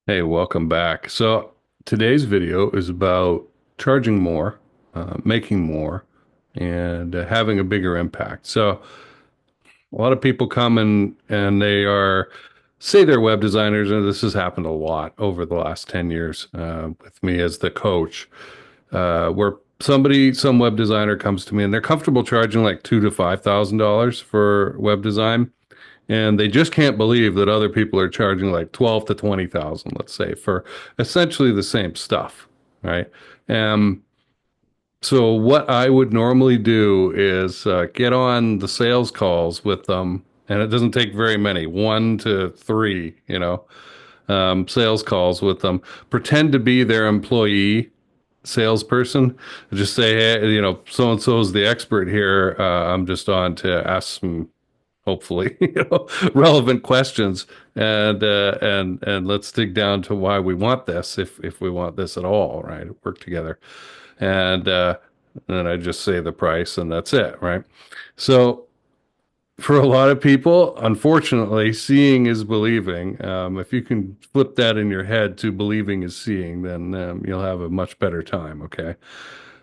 Hey, welcome back. So today's video is about charging more, making more, and having a bigger impact. So a lot of people come and they are say they're web designers, and this has happened a lot over the last 10 years with me as the coach, where some web designer comes to me and they're comfortable charging like two to $5,000 for web design, and they just can't believe that other people are charging like 12 to 20,000, let's say, for essentially the same stuff, right? Um, so what I would normally do is get on the sales calls with them, and it doesn't take very many, one to three, sales calls with them. Pretend to be their employee salesperson. Just say, hey, so and so is the expert here. I'm just on to ask some hopefully, relevant questions, and let's dig down to why we want this, if we want this at all, right? Work together, and then I just say the price, and that's it, right? So for a lot of people, unfortunately, seeing is believing. If you can flip that in your head to believing is seeing, then you'll have a much better time. Okay.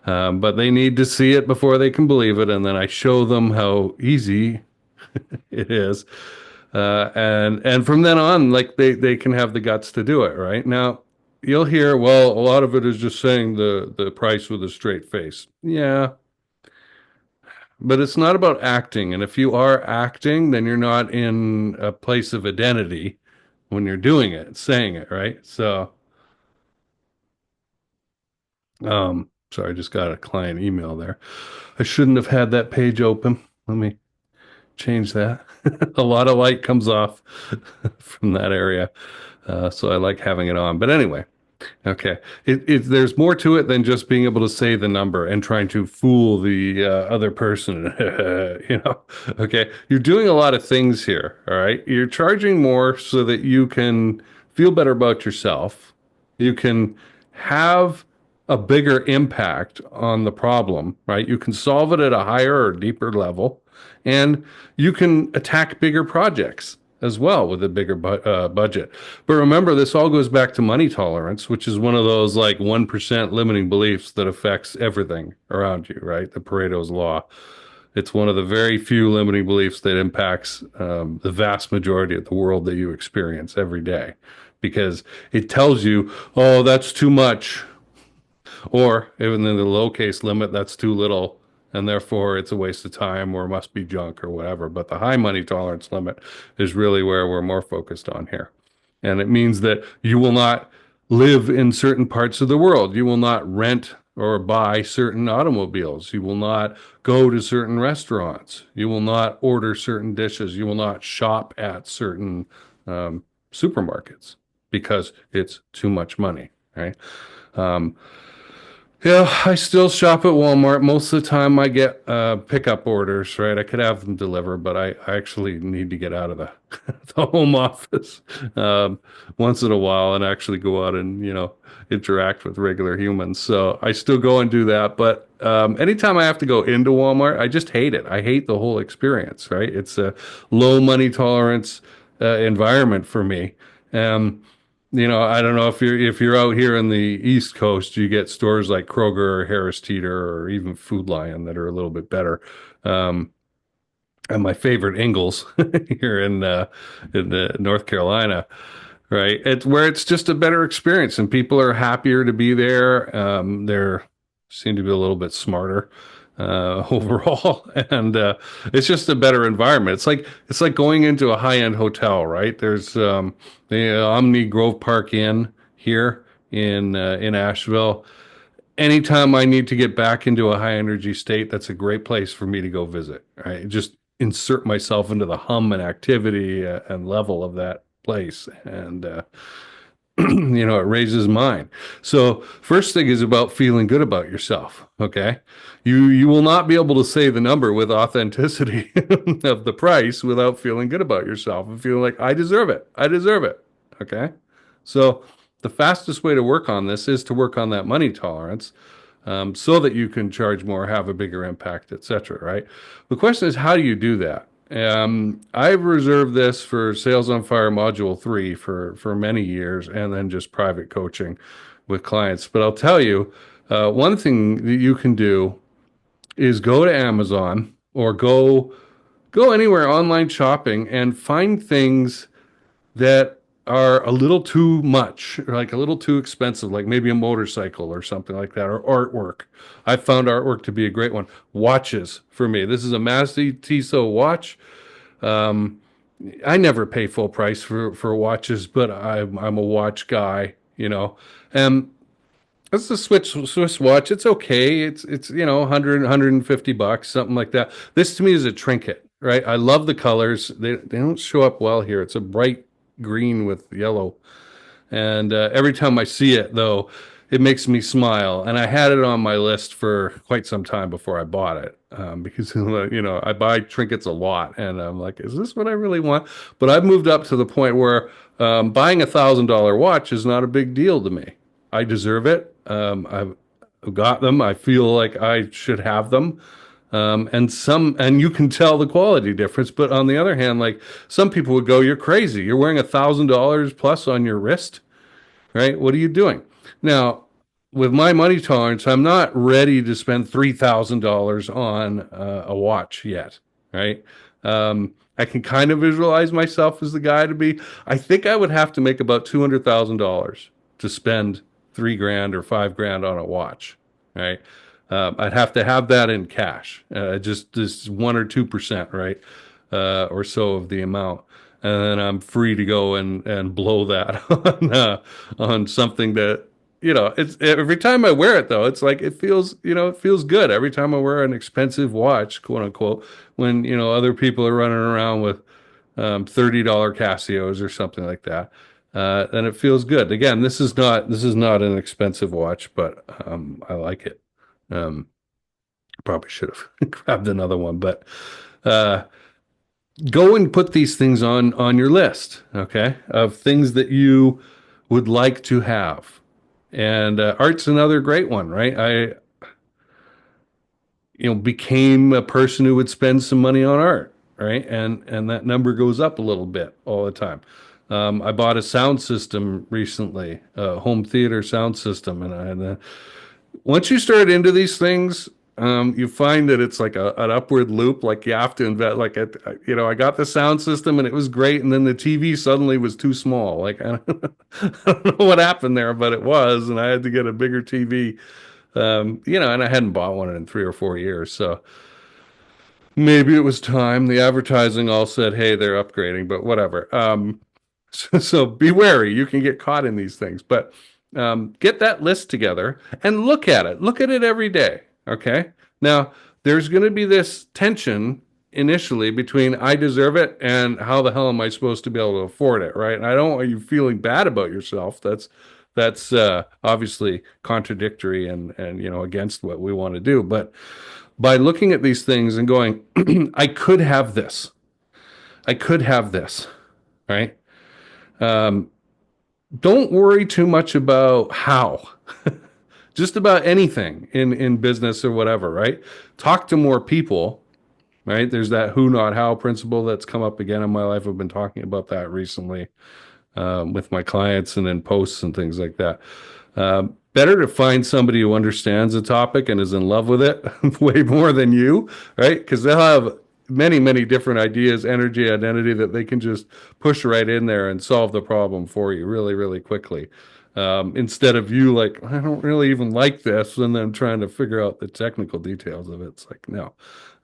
But they need to see it before they can believe it, and then I show them how easy it is, and from then on, like they can have the guts to do it. Right now, you'll hear, well, a lot of it is just saying the price with a straight face. Yeah, but it's not about acting. And if you are acting, then you're not in a place of identity when you're doing it, saying it, right? So, sorry, I just got a client email there. I shouldn't have had that page open. Let me change that. A lot of light comes off from that area. So I like having it on. But anyway, okay. There's more to it than just being able to say the number and trying to fool the other person. Okay. You're doing a lot of things here. All right. You're charging more so that you can feel better about yourself. You can have a bigger impact on the problem, right? You can solve it at a higher or deeper level, and you can attack bigger projects as well with a bigger budget. But remember, this all goes back to money tolerance, which is one of those like 1% limiting beliefs that affects everything around you, right? The Pareto's law. It's one of the very few limiting beliefs that impacts the vast majority of the world that you experience every day, because it tells you, oh, that's too much. Or even in the low case limit, that's too little, and therefore it's a waste of time or must be junk or whatever. But the high money tolerance limit is really where we're more focused on here. And it means that you will not live in certain parts of the world. You will not rent or buy certain automobiles. You will not go to certain restaurants. You will not order certain dishes. You will not shop at certain supermarkets because it's too much money, right? Um, yeah, I still shop at Walmart. Most of the time I get pickup orders, right? I could have them deliver, but I actually need to get out of the the home office once in a while and actually go out and, interact with regular humans. So I still go and do that. But anytime I have to go into Walmart, I just hate it. I hate the whole experience, right? It's a low money tolerance environment for me. Um, I don't know if you're out here in the East Coast, you get stores like Kroger or Harris Teeter or even Food Lion that are a little bit better. Um, and my favorite Ingles here in North Carolina, right? It's where it's just a better experience and people are happier to be there. They're seem to be a little bit smarter overall, and it's just a better environment. It's like going into a high-end hotel, right? There's the Omni Grove Park Inn here in Asheville. Anytime I need to get back into a high energy state, that's a great place for me to go visit. Right, just insert myself into the hum and activity and level of that place, and it raises mine. So first thing is about feeling good about yourself. Okay. You will not be able to say the number with authenticity of the price without feeling good about yourself and feeling like I deserve it. I deserve it. Okay. So the fastest way to work on this is to work on that money tolerance, so that you can charge more, have a bigger impact, etc. Right. The question is, how do you do that? I've reserved this for Sales on Fire Module 3 for many years, and then just private coaching with clients. But I'll tell you, one thing that you can do is go to Amazon or go anywhere online shopping and find things that are a little too much, like a little too expensive, like maybe a motorcycle or something like that, or artwork. I found artwork to be a great one. Watches for me. This is a Massey Tissot watch. Um, I never pay full price for watches, but I'm a watch guy, you know. And it's a Swiss watch. It's okay. It's 100 bucks, something like that. This to me is a trinket, right? I love the colors. They don't show up well here. It's a bright green with yellow. And every time I see it, though, it makes me smile. And I had it on my list for quite some time before I bought it, because I buy trinkets a lot, and I'm like, is this what I really want? But I've moved up to the point where buying $1,000 watch is not a big deal to me. I deserve it. I've got them. I feel like I should have them. And you can tell the quality difference. But on the other hand, like some people would go, "You're crazy. You're wearing $1,000 plus on your wrist, right? What are you doing?" Now, with my money tolerance, I'm not ready to spend $3,000 on a watch yet, right? I can kind of visualize myself as the guy to be. I think I would have to make about $200,000 to spend 3 grand or 5 grand on a watch, right? I'd have to have that in cash, just this 1 or 2%, right, or so of the amount, and then I'm free to go and blow that on something that it's every time I wear it though, it's like it feels good every time I wear an expensive watch, quote unquote, when other people are running around with $30 Casios or something like that. Then it feels good. Again, this is not an expensive watch, but I like it. Um, Probably should have grabbed another one, but uh, go and put these things on your list, okay, of things that you would like to have. And art's another great one, right? I became a person who would spend some money on art, right? And that number goes up a little bit all the time. I bought a sound system recently, a home theater sound system, and once you start into these things, you find that it's like an upward loop. Like you have to invest. I got the sound system and it was great, and then the TV suddenly was too small. Like I don't know what happened there, but it was, and I had to get a bigger TV. And I hadn't bought one in 3 or 4 years, so maybe it was time. The advertising all said, "Hey, they're upgrading," but whatever. So be wary. You can get caught in these things, but get that list together and look at it. Look at it every day. Okay. Now, there's going to be this tension initially between I deserve it and how the hell am I supposed to be able to afford it, right? And I don't want you feeling bad about yourself. That's obviously contradictory and against what we want to do. But by looking at these things and going, I could have this. I could have this, right? Um, don't worry too much about how. Just about anything in business or whatever, right? Talk to more people, right? There's that who, not how principle that's come up again in my life. I've been talking about that recently with my clients and in posts and things like that. Better to find somebody who understands the topic and is in love with it way more than you, right? Because they'll have many, many different ideas, energy, identity that they can just push right in there and solve the problem for you really, really quickly. Instead of you like, I don't really even like this, and then trying to figure out the technical details of it. It's like, no.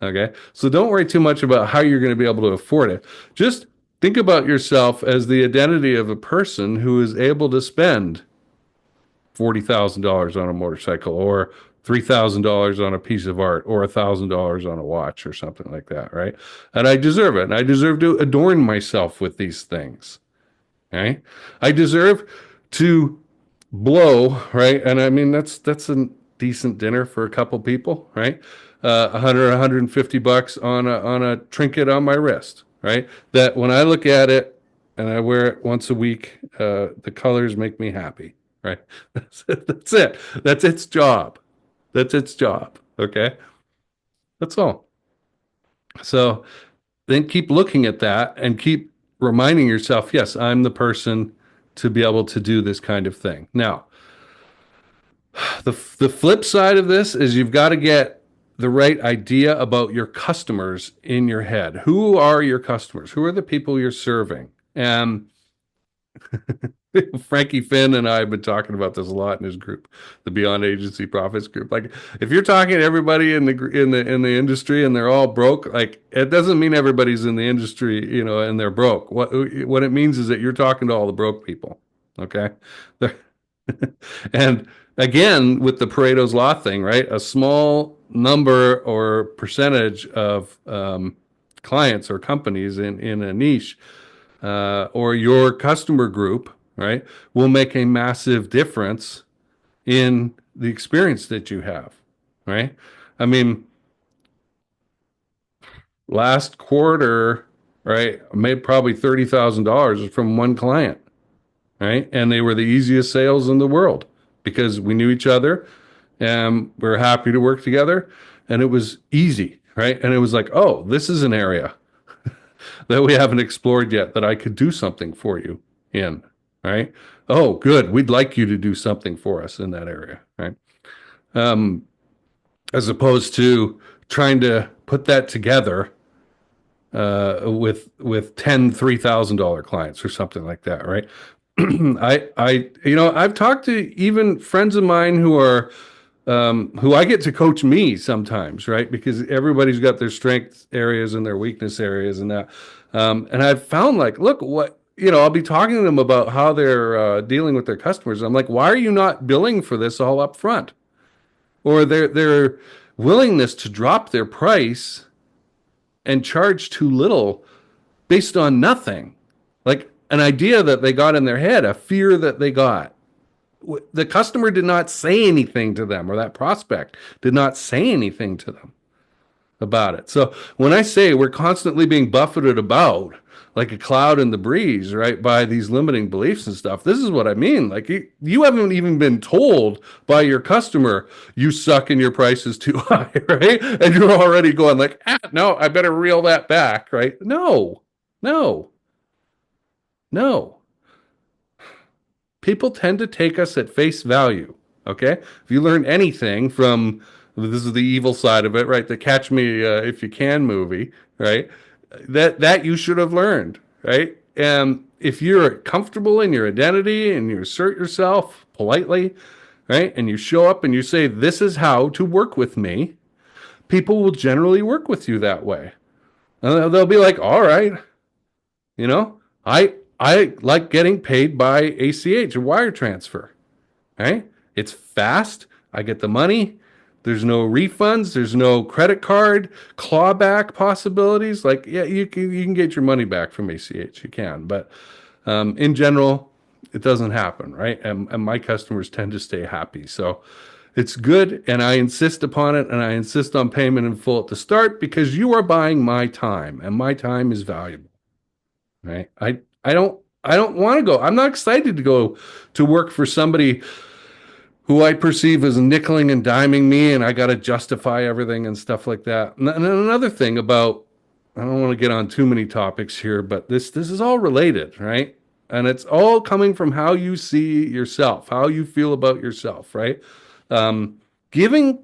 Okay. So don't worry too much about how you're going to be able to afford it. Just think about yourself as the identity of a person who is able to spend $40,000 on a motorcycle or $3,000 on a piece of art or $1,000 on a watch or something like that, right? And I deserve it. And I deserve to adorn myself with these things, right? I deserve to blow, right? And I mean that's a decent dinner for a couple people, right? 100, 150 bucks on a trinket on my wrist, right? That when I look at it and I wear it once a week, the colors make me happy, right? That's it. That's it. That's its job. That's its job. Okay, that's all. So then keep looking at that and keep reminding yourself, yes, I'm the person to be able to do this kind of thing. Now, the flip side of this is you've got to get the right idea about your customers in your head. Who are your customers? Who are the people you're serving? And Frankie Finn and I have been talking about this a lot in his group, the Beyond Agency Profits group. Like, if you're talking to everybody in the industry and they're all broke, like it doesn't mean everybody's in the industry, and they're broke. What it means is that you're talking to all the broke people. Okay, and again with the Pareto's law thing, right? A small number or percentage of clients or companies in a niche or your customer group, right, will make a massive difference in the experience that you have, right? I mean, last quarter, right, I made probably $30,000 from one client, right? And they were the easiest sales in the world because we knew each other and we are happy to work together and it was easy, right? And it was like, oh, this is an area that we haven't explored yet that I could do something for you in, right? Oh, good. We'd like you to do something for us in that area, right? Um, as opposed to trying to put that together with 10 $3,000 clients or something like that, right? I've talked to even friends of mine who I get to coach me sometimes, right? Because everybody's got their strength areas and their weakness areas and that. And I've found like, look, I'll be talking to them about how they're dealing with their customers. I'm like, why are you not billing for this all up front? Or their willingness to drop their price and charge too little based on nothing, like an idea that they got in their head, a fear that they got. The customer did not say anything to them, or that prospect did not say anything to them about it. So when I say we're constantly being buffeted about like a cloud in the breeze, right, by these limiting beliefs and stuff, this is what I mean. Like you haven't even been told by your customer, you suck and your price is too high, right? And you're already going like, no, I better reel that back, right? No, no, no. People tend to take us at face value. Okay. If you learn anything from this is the evil side of it, right? The Catch Me If You Can movie, right? That you should have learned, right? And if you're comfortable in your identity and you assert yourself politely, right? And you show up and you say, this is how to work with me, people will generally work with you that way. And they'll be like, all right, you know, I like getting paid by ACH, a wire transfer, right? It's fast. I get the money. There's no refunds. There's no credit card clawback possibilities. Like, yeah, you can get your money back from ACH. You can, but in general, it doesn't happen, right? And my customers tend to stay happy. So it's good, and I insist upon it, and I insist on payment in full at the start because you are buying my time, and my time is valuable, right? I don't want to go. I'm not excited to go to work for somebody who I perceive as nickeling and diming me, and I got to justify everything and stuff like that. And another thing about, I don't want to get on too many topics here, but this is all related, right? And it's all coming from how you see yourself, how you feel about yourself, right? Giving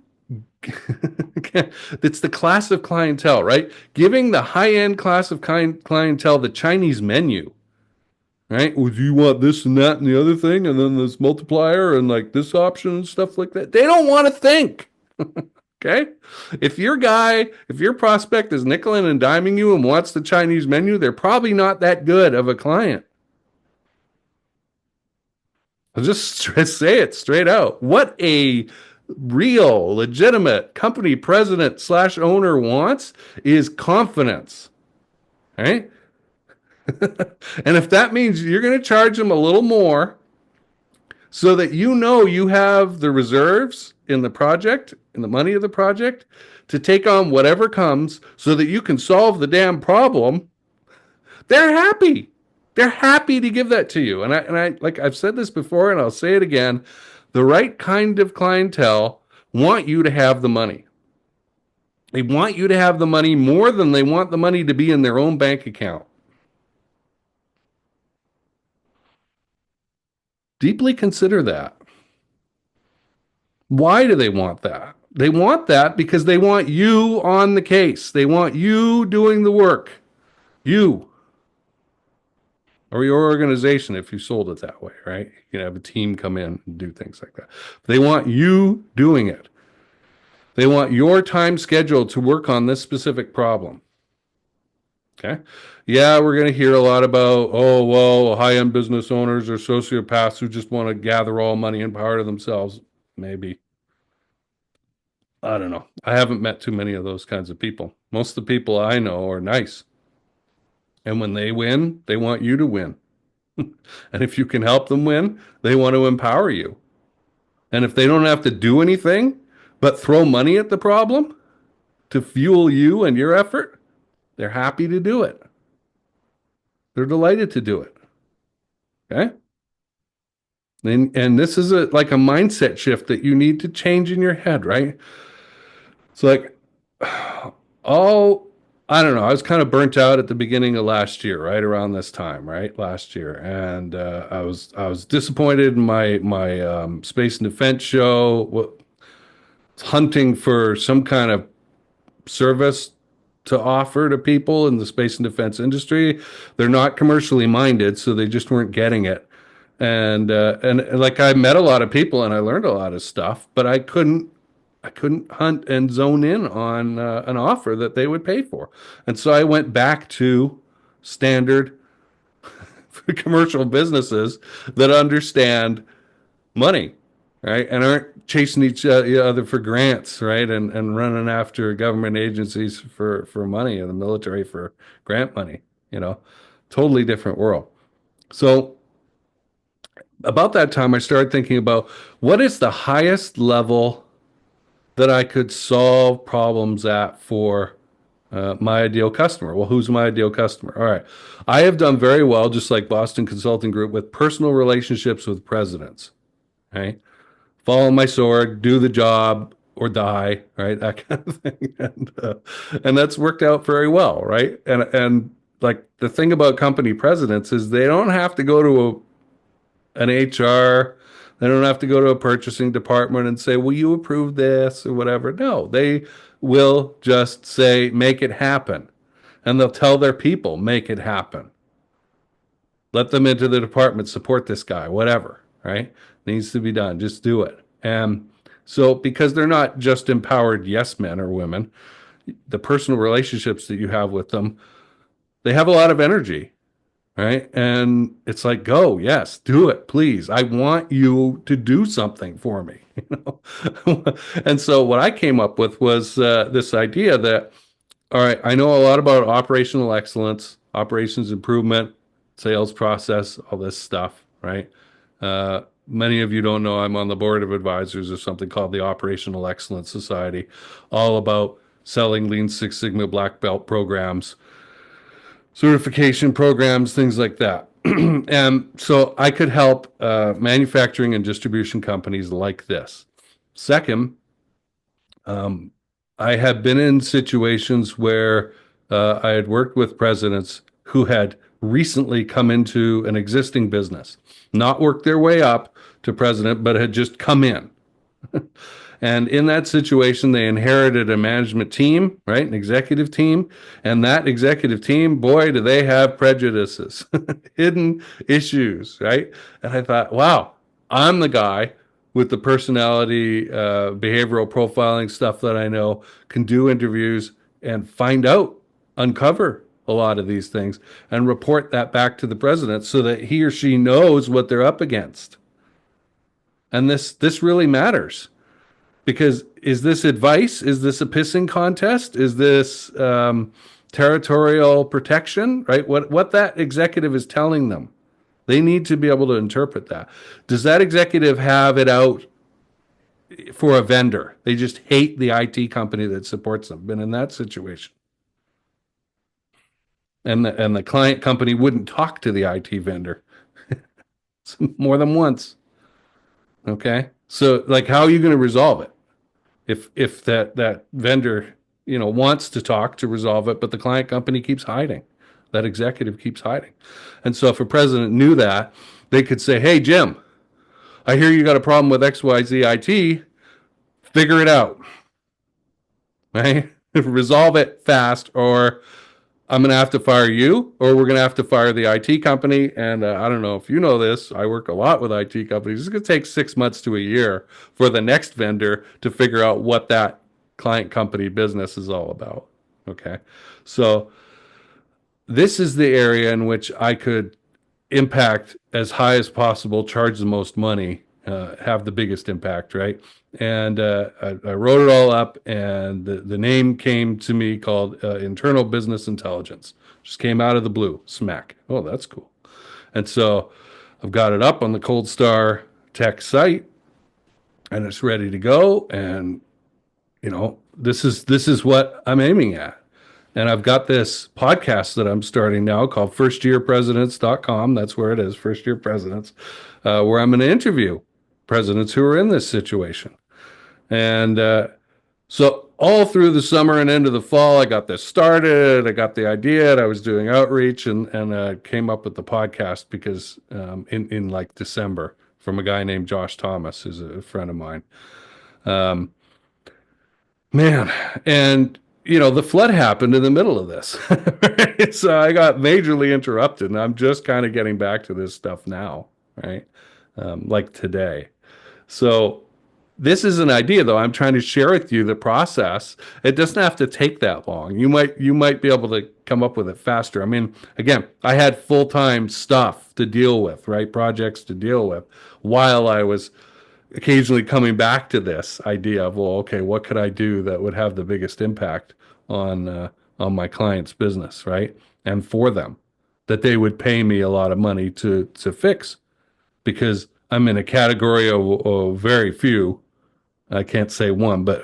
it's the class of clientele, right? Giving the high end class of clientele the Chinese menu, right? Well, do you want this and that and the other thing, and then this multiplier and like this option and stuff like that? They don't want to think. Okay. If your prospect is nickeling and diming you and wants the Chinese menu, they're probably not that good of a client. I'll just say it straight out. What a real, legitimate company president slash owner wants is confidence, right? And if that means you're going to charge them a little more so that you know you have the reserves in the project, in the money of the project, to take on whatever comes so that you can solve the damn problem, they're happy. They're happy to give that to you. And I like I've said this before and I'll say it again, the right kind of clientele want you to have the money. They want you to have the money more than they want the money to be in their own bank account. Deeply consider that. Why do they want that? They want that because they want you on the case. They want you doing the work. You or your organization if you sold it that way, right? You can have a team come in and do things like that. They want you doing it. They want your time scheduled to work on this specific problem. Okay. Yeah, we're going to hear a lot about, oh, well, high end business owners or sociopaths who just want to gather all money and power to themselves. Maybe. I don't know. I haven't met too many of those kinds of people. Most of the people I know are nice. And when they win, they want you to win. And if you can help them win, they want to empower you. And if they don't have to do anything but throw money at the problem to fuel you and your effort, they're happy to do it. They're delighted to do it. Okay. And this is like a mindset shift that you need to change in your head, right? It's like, oh, I don't know. I was kind of burnt out at the beginning of last year, right around this time, right last year, and I was disappointed in my space and defense show, hunting for some kind of service to offer to people in the space and defense industry. They're not commercially minded, so they just weren't getting it. And like I met a lot of people and I learned a lot of stuff, but I couldn't hunt and zone in on an offer that they would pay for. And so I went back to standard commercial businesses that understand money, right? And aren't chasing each other for grants, right? And running after government agencies for money and the military for grant money, you know, totally different world. So about that time, I started thinking about what is the highest level that I could solve problems at for my ideal customer. Well, who's my ideal customer? All right. I have done very well, just like Boston Consulting Group, with personal relationships with presidents. Right. Follow my sword, do the job or die. Right. That kind of thing. And that's worked out very well. Right. And like the thing about company presidents is they don't have to go to an HR. They don't have to go to a purchasing department and say, will you approve this or whatever? No, they will just say, make it happen. And they'll tell their people, make it happen. Let them into the department, support this guy, whatever, right? Needs to be done. Just do it. And so, because they're not just empowered yes men or women, the personal relationships that you have with them, they have a lot of energy, right? And it's like, go, yes, do it, please. I want you to do something for me, you know. And so what I came up with was this idea that, all right, I know a lot about operational excellence, operations improvement, sales process, all this stuff, right? Many of you don't know I'm on the board of advisors of something called the Operational Excellence Society, all about selling Lean Six Sigma black belt programs, certification programs, things like that. And so I could help manufacturing and distribution companies like this. Second, um, I have been in situations where I had worked with presidents who had recently come into an existing business, not worked their way up to president, but had just come in. And in that situation, they inherited a management team, right? An executive team. And that executive team, boy, do they have prejudices, hidden issues, right? And I thought, wow, I'm the guy with the personality, behavioral profiling stuff that I know, can do interviews and find out, uncover a lot of these things and report that back to the president so that he or she knows what they're up against. And this really matters. Because is this advice? Is this a pissing contest? Is this territorial protection? Right? What that executive is telling them, they need to be able to interpret that. Does that executive have it out for a vendor? They just hate the IT company that supports them. Been in that situation, and the client company wouldn't talk to the IT vendor more than once. Okay, so like, how are you going to resolve it? If that vendor wants to talk to resolve it, but the client company keeps hiding. That executive keeps hiding. And so if a president knew that, they could say, "Hey, Jim, I hear you got a problem with XYZ IT. Figure it out, right? Resolve it fast, or I'm going to have to fire you, or we're going to have to fire the IT company." And I don't know if you know this. I work a lot with IT companies. It's going to take 6 months to a year for the next vendor to figure out what that client company business is all about. Okay. So this is the area in which I could impact as high as possible, charge the most money, have the biggest impact, right? And I wrote it all up, and the name came to me called Internal Business Intelligence. Just came out of the blue, smack. Oh, that's cool. And so I've got it up on the Cold Star Tech site, and it's ready to go. And this is what I'm aiming at. And I've got this podcast that I'm starting now called firstyearpresidents.com. That's where it is, First Year Presidents, where I'm going to interview presidents who are in this situation. And so all through the summer and into the fall, I got this started. I got the idea. And I was doing outreach, and came up with the podcast because in like December, from a guy named Josh Thomas, who's a friend of mine. Um, Man, and the flood happened in the middle of this. Right? So I got majorly interrupted, and I'm just kind of getting back to this stuff now, right? Like today. So this is an idea, though. I'm trying to share with you the process. It doesn't have to take that long. You might be able to come up with it faster. I mean, again, I had full-time stuff to deal with, right? Projects to deal with while I was occasionally coming back to this idea of, well, okay, what could I do that would have the biggest impact on my client's business, right? And for them, that they would pay me a lot of money to fix, because I'm in a category of very few. I can't say one, but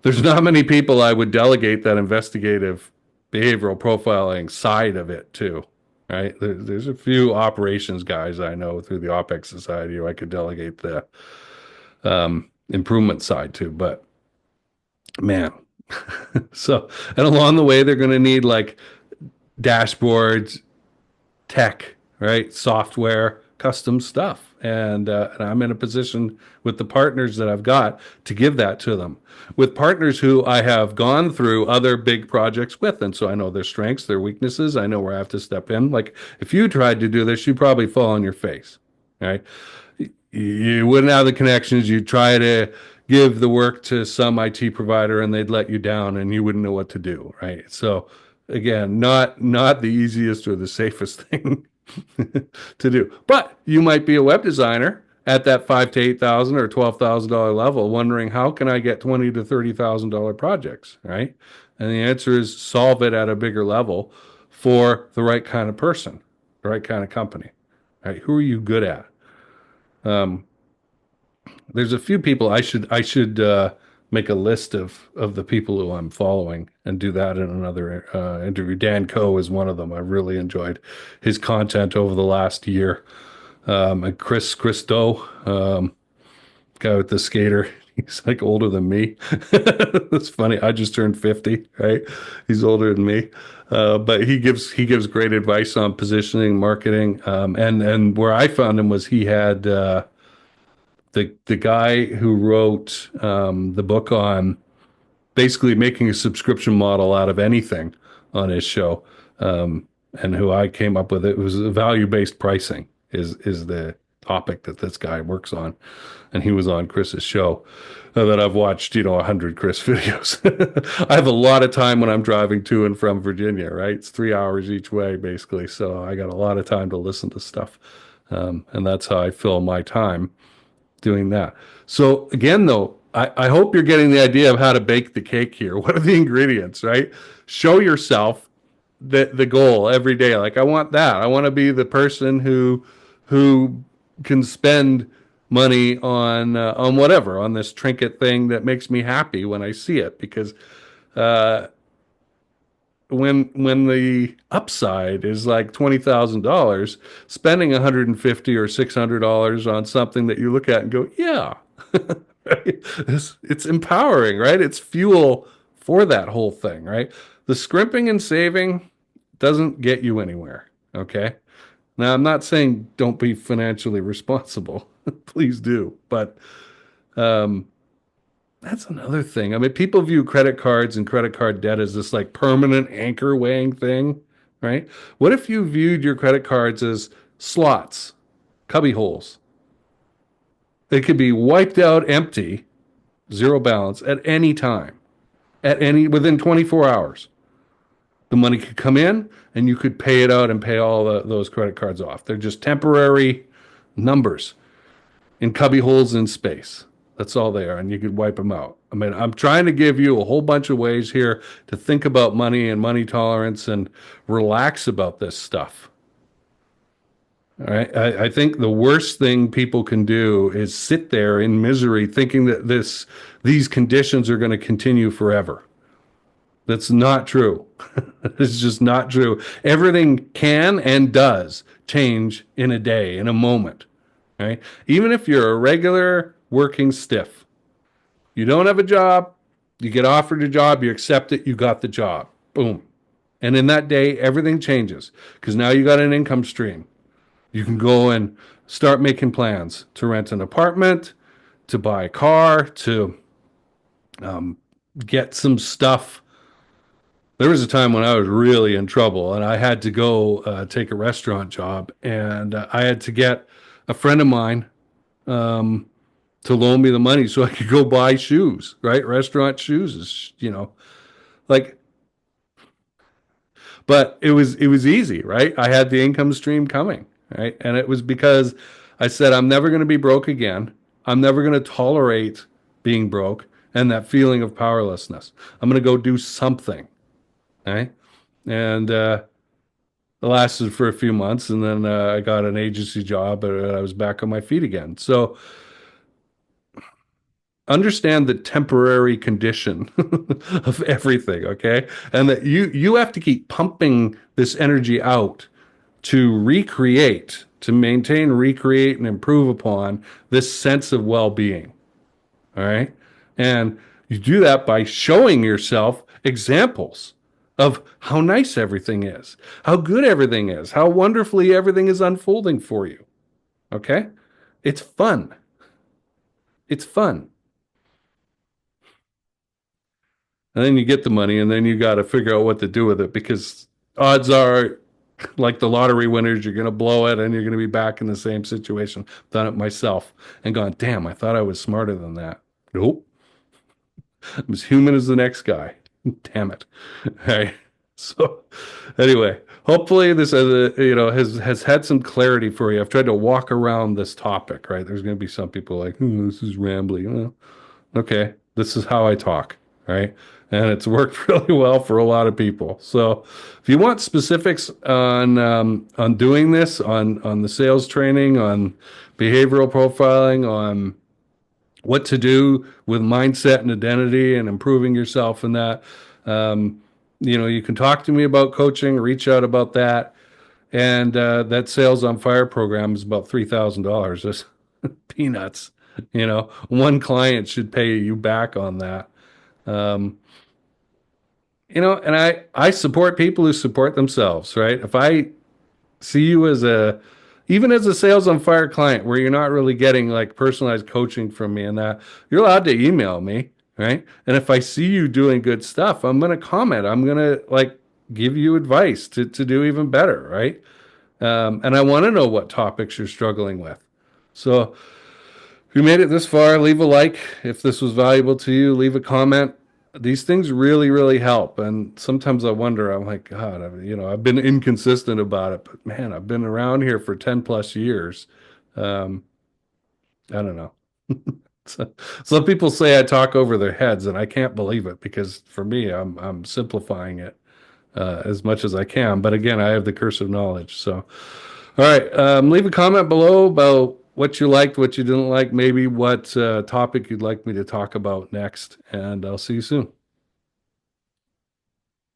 there's not many people I would delegate that investigative behavioral profiling side of it to, right? There's a few operations guys I know through the OPEX Society who I could delegate the improvement side to, but man. So, and along the way, they're going to need like dashboards, tech, right? Software, custom stuff. And I'm in a position with the partners that I've got to give that to them, with partners who I have gone through other big projects with. And so I know their strengths, their weaknesses. I know where I have to step in. Like if you tried to do this, you'd probably fall on your face, right? You wouldn't have the connections. You'd try to give the work to some IT provider and they'd let you down and you wouldn't know what to do, right? So again, not the easiest or the safest thing to do. But you might be a web designer at that 5 to 8,000 or $12,000 level, wondering how can I get 20 to $30,000 projects, right? And the answer is solve it at a bigger level for the right kind of person, the right kind of company, right? Who are you good at? Um, there's a few people I should make a list of the people who I'm following and do that in another interview. Dan Coe is one of them. I really enjoyed his content over the last year. And Chris Doe, guy with the skater. He's like older than me. That's funny. I just turned 50, right? He's older than me. But he gives great advice on positioning, marketing. And where I found him was he had the guy who wrote the book on basically making a subscription model out of anything on his show, and who I came up with. It was value-based pricing is the topic that this guy works on, and he was on Chris's show. That I've watched 100 Chris videos. I have a lot of time when I'm driving to and from Virginia, right? It's 3 hours each way basically, so I got a lot of time to listen to stuff, and that's how I fill my time doing that. So again, though, I hope you're getting the idea of how to bake the cake here. What are the ingredients, right? Show yourself the goal every day. Like I want that. I want to be the person who can spend money on whatever, on this trinket thing that makes me happy when I see it, because uh, when the upside is like $20,000, spending 150 or $600 on something that you look at and go, yeah, right? It's empowering, right? It's fuel for that whole thing, right? The scrimping and saving doesn't get you anywhere. Okay. Now, I'm not saying don't be financially responsible. Please do. But um, that's another thing. I mean, people view credit cards and credit card debt as this like permanent anchor weighing thing, right? What if you viewed your credit cards as slots, cubby holes? They could be wiped out empty, zero balance at any time, at any within 24 hours. The money could come in and you could pay it out and pay all those credit cards off. They're just temporary numbers in cubby holes in space. That's all they are, and you could wipe them out. I mean, I'm trying to give you a whole bunch of ways here to think about money and money tolerance and relax about this stuff. All right. I think the worst thing people can do is sit there in misery thinking that these conditions are going to continue forever. That's not true. It's just not true. Everything can and does change in a day, in a moment. Right? Even if you're a regular working stiff, you don't have a job, you get offered a job, you accept it, you got the job. Boom. And in that day, everything changes because now you got an income stream. You can go and start making plans to rent an apartment, to buy a car, to get some stuff. There was a time when I was really in trouble and I had to go take a restaurant job, and I had to get a friend of mine um, to loan me the money so I could go buy shoes, right? Restaurant shoes is, like, but it was easy, right? I had the income stream coming, right? And it was because I said I'm never going to be broke again. I'm never going to tolerate being broke and that feeling of powerlessness. I'm going to go do something, right? And it lasted for a few months, and then I got an agency job, and I was back on my feet again. So understand the temporary condition of everything, okay? And that you have to keep pumping this energy out to recreate, to maintain, recreate, and improve upon this sense of well-being. All right. And you do that by showing yourself examples of how nice everything is, how good everything is, how wonderfully everything is unfolding for you. Okay. It's fun. It's fun. And then you get the money, and then you got to figure out what to do with it because odds are, like the lottery winners, you're going to blow it and you're going to be back in the same situation. I've done it myself and gone, damn, I thought I was smarter than that. Nope. I'm as human as the next guy. Damn it. All right. So anyway, hopefully this has had some clarity for you. I've tried to walk around this topic, right? There's going to be some people like, this is rambling. Well, okay, this is how I talk, right? And it's worked really well for a lot of people. So if you want specifics on doing this, on the sales training, on behavioral profiling, on what to do with mindset and identity and improving yourself in that. You can talk to me about coaching, reach out about that. And that Sales on Fire program is about $3,000. That's peanuts. One client should pay you back on that. Um, and I support people who support themselves, right? If I see you even as a Sales on Fire client where you're not really getting like personalized coaching from me and that, you're allowed to email me, right? And if I see you doing good stuff, I'm going to comment. I'm going to like give you advice to do even better, right? And I want to know what topics you're struggling with. So if you made it this far, leave a like. If this was valuable to you, leave a comment. These things really, really help. And sometimes I wonder, I'm like, God, I've been inconsistent about it, but man, I've been around here for 10 plus years. Um, I don't know. So, some people say I talk over their heads, and I can't believe it because for me, I'm simplifying it as much as I can. But again, I have the curse of knowledge. So, all right, leave a comment below about what you liked, what you didn't like, maybe what topic you'd like me to talk about next, and I'll see you soon.